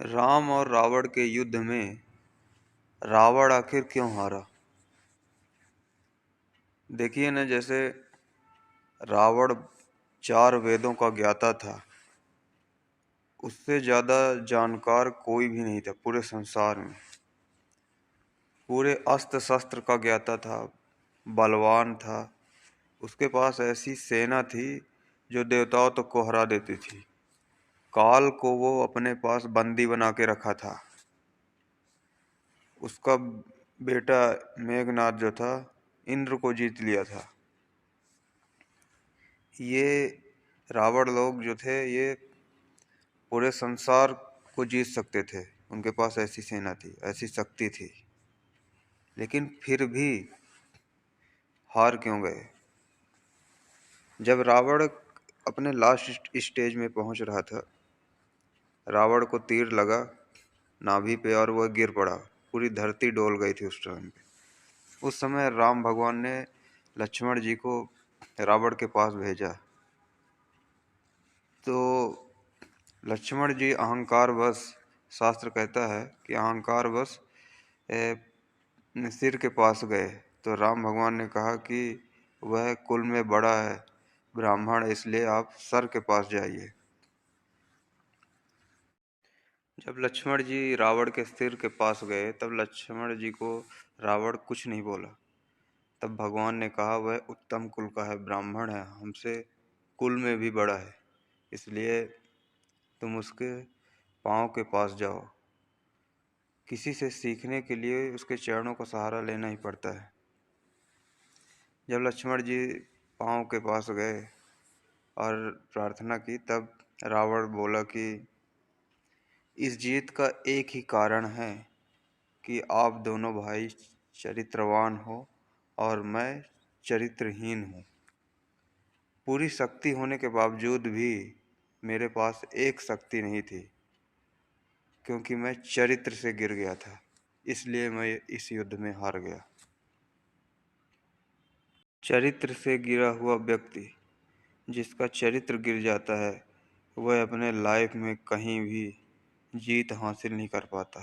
राम और रावण के युद्ध में रावण आखिर क्यों हारा? देखिए ना, जैसे रावण 4 वेदों का ज्ञाता था, उससे ज्यादा जानकार कोई भी नहीं था पूरे संसार में। पूरे अस्त्र शस्त्र का ज्ञाता था, बलवान था। उसके पास ऐसी सेना थी जो देवताओं तक को हरा देती थी। काल को वो अपने पास बंदी बना के रखा था। उसका बेटा मेघनाद जो था, इंद्र को जीत लिया था। ये रावण लोग जो थे, ये पूरे संसार को जीत सकते थे। उनके पास ऐसी सेना थी, ऐसी शक्ति थी, लेकिन फिर भी हार क्यों गए? जब रावण अपने लास्ट स्टेज में पहुंच रहा था, रावण को तीर लगा नाभि पे और वह गिर पड़ा। पूरी धरती डोल गई थी उस टाइम पे। उस समय राम भगवान ने लक्ष्मण जी को रावण के पास भेजा। तो लक्ष्मण जी अहंकारवश, शास्त्र कहता है कि अहंकारवश सिर के पास गए। तो राम भगवान ने कहा कि वह कुल में बड़ा है, ब्राह्मण, इसलिए आप सर के पास जाइए। जब लक्ष्मण जी रावण के सिर के पास गए, तब लक्ष्मण जी को रावण कुछ नहीं बोला। तब भगवान ने कहा, वह उत्तम कुल का है, ब्राह्मण है, हमसे कुल में भी बड़ा है, इसलिए तुम उसके पाँव के पास जाओ। किसी से सीखने के लिए उसके चरणों का सहारा लेना ही पड़ता है। जब लक्ष्मण जी पाँव के पास गए और प्रार्थना की, तब रावण बोला कि इस जीत का एक ही कारण है कि आप दोनों भाई चरित्रवान हो और मैं चरित्रहीन हूँ। पूरी शक्ति होने के बावजूद भी मेरे पास एक शक्ति नहीं थी, क्योंकि मैं चरित्र से गिर गया था, इसलिए मैं इस युद्ध में हार गया। चरित्र से गिरा हुआ व्यक्ति, जिसका चरित्र गिर जाता है, वह अपने लाइफ में कहीं भी जीत हासिल नहीं कर पाता।